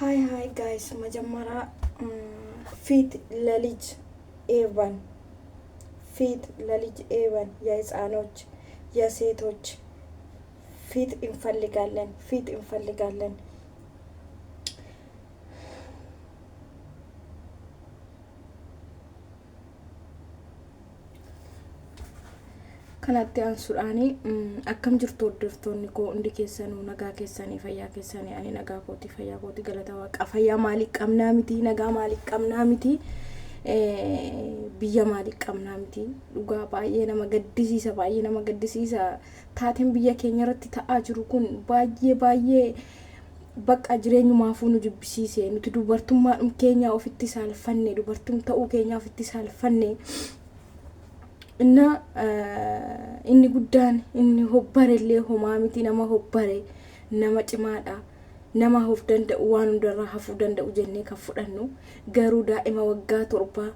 Hi guys, መጀመሪያ ፊት ለልጅ ኤቨን ፊት ለልጅ ኤቨን የህፃኖች የሴቶች ፊት እንፈልጋለን kanatti aansuudhaani akkam jirtu hordoftoonni koo hundi keessanuu nagaa keessanii fayyaa keessanii ani nagaa kooti fayyaa kooti galata waaqa fayyaa maaliif qabnaa miti nagaa maaliif qabnaa miti biyya maaliif qabnaa miti dhugaa baay'ee nama gaddisiisa taateen biyya keenya irratti ta'aa jiru kun baay'ee bakka jireenyumaafuu nu jibbisiise nuti dubartummaa keenya ofitti saalfanne dubartum ta'uu keenya ofitti saalfanne inna inni guddaan inni hobbarellee homaa miti nama hobbare nama cimaadha nama of danda'u waan hundarraa hafuu danda'u jennee kan fudhannu garuu daa'ima waggaa torba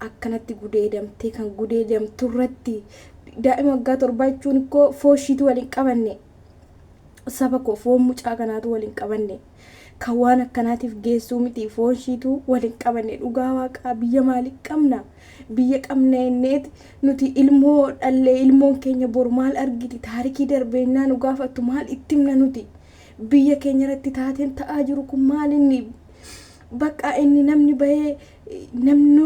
akkanatti gudeedamtee kan gudeedamtu irratti daa'ima waggaa torba jechuun koo fooshiitu waliin qabanne saba koo foon mucaa kanaatu waliin qabanne kan waan akkanaatiif geessuu miti fooshiitu waliin qabanne dhugaa waaqaa biyya maaliif qabna biyya qabneenneet nuti ilmoo dhallee ilmoon keenya bor maal argiti taarikii darbeenyaa nu gaafattu maal ittimna nuti biyya keenya irratti taateen ta'aa jiru kun maal inni bakka inni namni bayee namni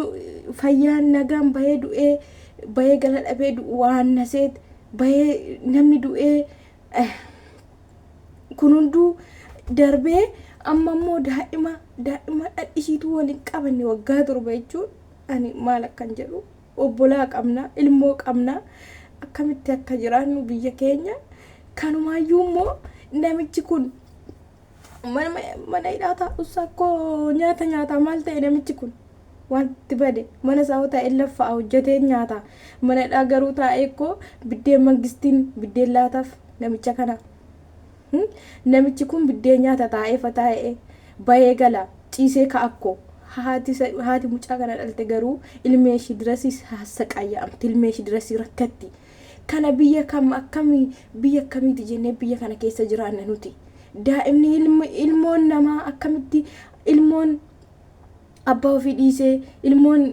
fayyaan nagaan bayee du'ee bayee gala dhabee waan naseet bayee namni du'ee kun hunduu darbee amma immoo daa'ima dhadhisiituu waliin qabanne waggaa torba jechuun ani maal akkan jedhu obbolaa qabna ilmoo qabna akkamitti akka jiraannu biyya keenya kanumaayyuu immoo namichi kun mana hidhaa taa'us akkoo nyaata maal ta'e namichi kun wanti bade mana isaa ta'e laffaa hojjetee nyaata mana hidhaa garuu taa'ee koo biddeen mangistiin biddeen laataaf namicha kana namichi kun biddeen nyaata taa'ee bayee gala ciisee ka'akko haati mucaa kana dhalte garuu ilmeeshi dirasii haasaqayyamti ilmeeshi dirasii rakkatti kana biyya akkamiiti jennee biyya kana keessa jiraanna nuti daa'imni ilmoon namaa akkamitti ilmoon abbaa ofii dhiisee ilmoon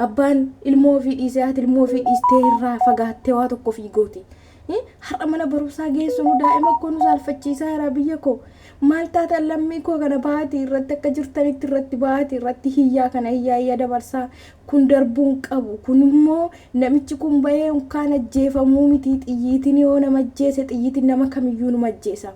abbaan ilmoo ofii dhiisee haati ilmoo ofii dhiistee irraa fagaattee waa tokko fiigooti har'a mana barumsaa geessu daa'ima koo nu saalfachiisaa jira biyya koo maal taatan lammii koo kana baatii irratti akka jirtanitti irratti baatii irratti hiyyaa kana hiyyaa dabarsaa kun darbuun qabu kun immoo namichi kun bayee unkaan ajjeefamuu miti xiyyiitiin yoo nama ajjeese xiyyiitiin nama kamiyyuu nu ajjeesa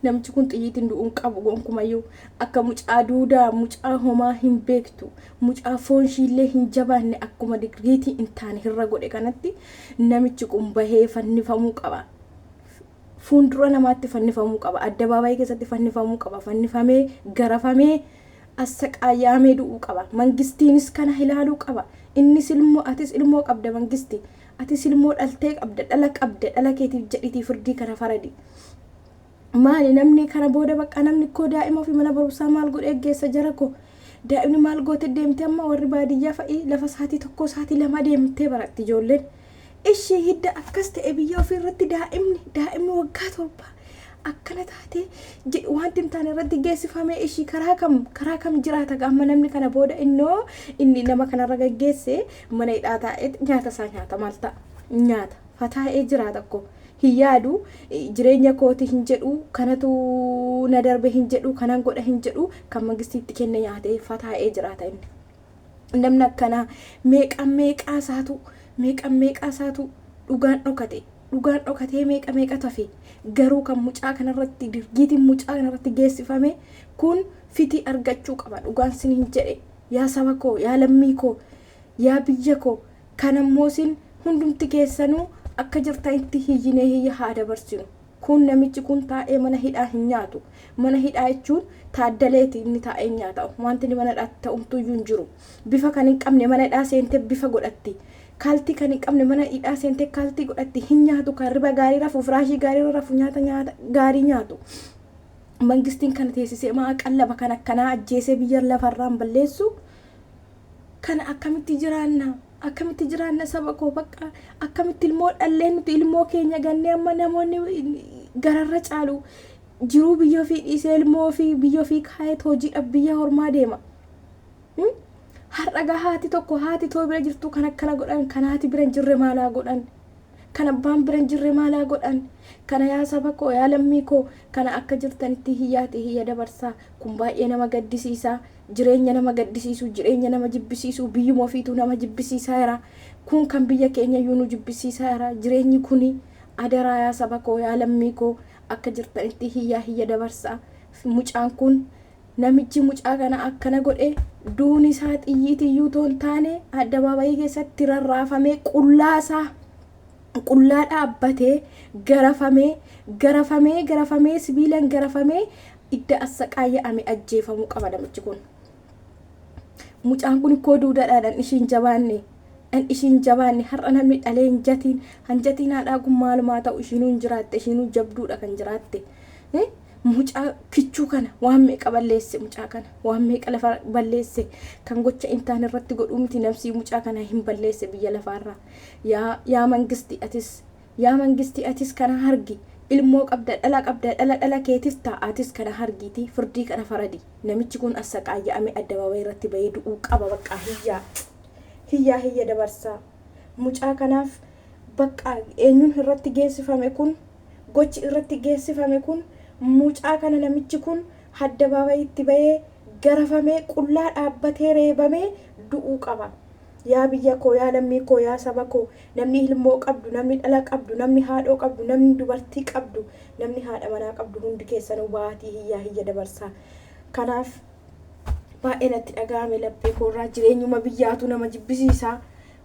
namichi kun xiyyiitiin du'uun qabu gonkumayyuu akka mucaa duudaa mucaa homaa hin beektu mucaa foonshiillee hin jabaanne akkuma digriitii hin taane hirra godhe kanatti namichi kun bahee fannifamuu qaba fuundura namaatti fannifamuu qaba adababayii keessatti fannifamuu qaba fannifamee garafamee assaqaayaamee du'uu qaba mangistiinis kana ilaaluu qaba innis ilmoo atis ilmoo qabda mangisti atis ilmoo dhaltee qabda dhala keetiif jedhitii firdii kana faradi maali namni kana booda bakka namni koo daa'ima fi mana barumsaa maal godhee geessa jara koo daa'imni maal goote deemte amma warri baadiyyaa fa'i lafa saatii tokko saatii lama deemtee baratti ijoolleen ishee hidda akkas ta'e biyya ofii irratti daa'imni waggaa torba akkana taate wanti hin taane irratti geessifamee ishii karaa kam jiraata gamma namni kana booda inni nama kanarra gaggeesse mana hidhaa taa'ee nyaata isaa nyaata maal ta'a nyaata fataa'ee jiraata ko hiyyaadu jireenya kooti hin jedhu kanatu na darbe hin jedhu kanan godha hin jedhu kan mangistiitti kenne nyaatee fataa'ee jiraata inni namni akkanaa meeqaa isaatu dhugaan dhokatee meeqa tafe garuu kan mucaa kanarratti dirgiitiin mucaa kanarratti geessifame kun fitii argachuu qaba dhugaan sin hin jedhe yaa saba koo yaa lammii koo yaa biyya koo kanammoo sin hundumti keessanuu akka jirtanitti hiyyinee hiyya haa dabarsinu kun namichi kun taa'ee mana hidhaa hin nyaatu mana hidhaa jechuun taaddaleeti inni taa'ee nyaata wanti inni mana hidhaatti ta'umtuyyuu hin jiru bifa kan hin qabne mana hidhaa seentee bifa godhatti kaaltii kan hin qabne mana hidhaa seentee kaaltii godhatti hin nyaatu kan riba gaarii rafu firaashii gaarii rafu nyaata gaarii nyaatu mangistiin kana teessisee maa qallaba kan akkanaa ajjeesee biyya lafarraan balleessu kana akkamitti jiraanna saba koo bakka akkamitti ilmoo dhallee nuti ilmoo keenya gannee amma namoonni gararra caalu jiruu biyya ofii dhiisee ilmoo fi biyya ofii kaayet hojiidhaaf biyya hormaa deema. Har'a haati tokko haati too bira jirtu kan akkana godhan, kan haati bira hin jirre maalaa godhan, kan abbaan bira hin jirre maalaa godhan, kana yaa saba koo yaa lammii koo kana akka jirtanitti hiyyaati hiyya dabarsaa. Kun baay'ee nama gaddisiisa. Jireenya nama gaddisiisu, jireenya nama jibbisiisu, biyyuma ofiitu nama jibbisiisaa jira. Kun kan biyya keenya iyyuu nu jibbisiisaa jira. Jireenyi kuni adaraa yaa saba koo yaa lammii koo akka jirtanitti hiyya dabarsaa. Mucaan kun namichi mucaa kana akkana godhe duun isaa xiyyiitiyyuu toon taane adababayii keessatti rarraafamee qullaa dhaabbatee garafamee sibiilaan garafamee idda assaqaaya'ame ajjeefamuu qaba namichi kun. Mucaan kun koo duudhaadhaan ishiin jabaanne har'a namni dhalee hanjatiin haadhaa kun maalumaa ta'u ishiinuu hin jiraatte, ishiinuu jabduudha kan jiraatte. Mucaa kichuu kana waan meeqa balleesse, mucaa kana waan meeqa lafa balleesse, kan gocha intaan irratti godhuu miti namsii mucaa kana hin balleesse biyya lafaarraa. Yaa mangisti atis kana hargi, ilmoo qabda dhala keetis ta'atis kana hargiiti firdii kana faradi. Namichi kun assaqaaya'ame adababayii irratti bayee du'uu qaba. Bakka hiyya dabarsaa. Mucaa kanaaf bakka eenyuun irratti geessifame kun, gochi irratti geessifame kun, mucaa kana namichi kun adababayiitti bayee garafamee qullaa dhaabbatee reebamee du'uu qaba. Yaa biyya koo yaa lammii koo yaa saba koo, namni ilmoo qabdu, namni dhala qabdu, namni haadhoo qabdu, namni dubartii qabdu, namni haadha manaa qabdu hundi keessanuu baatii hiyya dabarsaa. Kanaaf baay'ee natti dhaga'ame laphee koorraa. Jireenyuma biyyaatu nama jibbisiisa.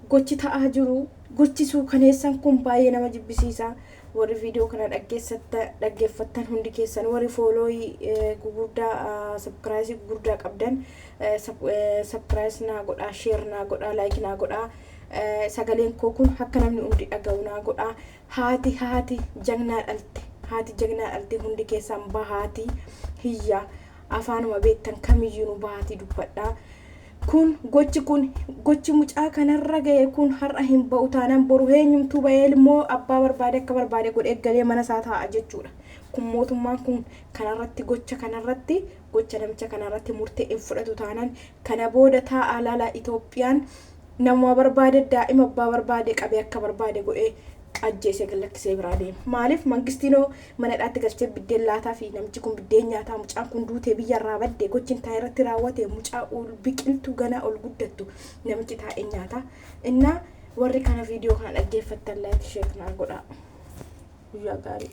Gochi ta'aa jiru, gochi suukaneessan kun baay'ee nama jibbisiisa. Warri viidiyoo kana dhaggeeffattan hundi keessan, warri foolooyii gurguddaa sabskiraayisii gurguddaa qabdan sabskiraayis naa godhaa, sheer naa godhaa, laayik naa godhaa. Sagaleen koo kun akka namni hundi dhaga'u naa godhaa. Haati jagnaa dhalte hundi keessan bahaati hiyya afaanuma beektan kamiyyuu nu bahaati dubbadhaa. Gochi mucaa kanarra ga'e kun har'a hin ba'u taanaan boru eenyumtuu bayee ilmoo abbaa barbaade akka barbaade godhee galee mana isaa taa'a jechuudha. Kun mootummaan kun gocha namicha kanarratti murtee hin fudhatu taanaan kana booda taa'aa laalaa Itoophiyaan nama barbaade daa'ima abbaa barbaade qabee akka barbaade godhee ajjeesee gallakkisee biraa deema. Maaliif mangistiinoo mana dhaatti galchee biddeen laataa fi namichi kun biddeen nyaataa, mucaan kun duutee biyyarraa badde, gochi taa'e irratti raawwate, mucaa biqiltuu ganaa ol guddattu namichi taa'e nyaata. Innaa warri kana viidiyoo kana dhaggeeffattan laayik sheer naa godhaa. Guyyaa gaarii.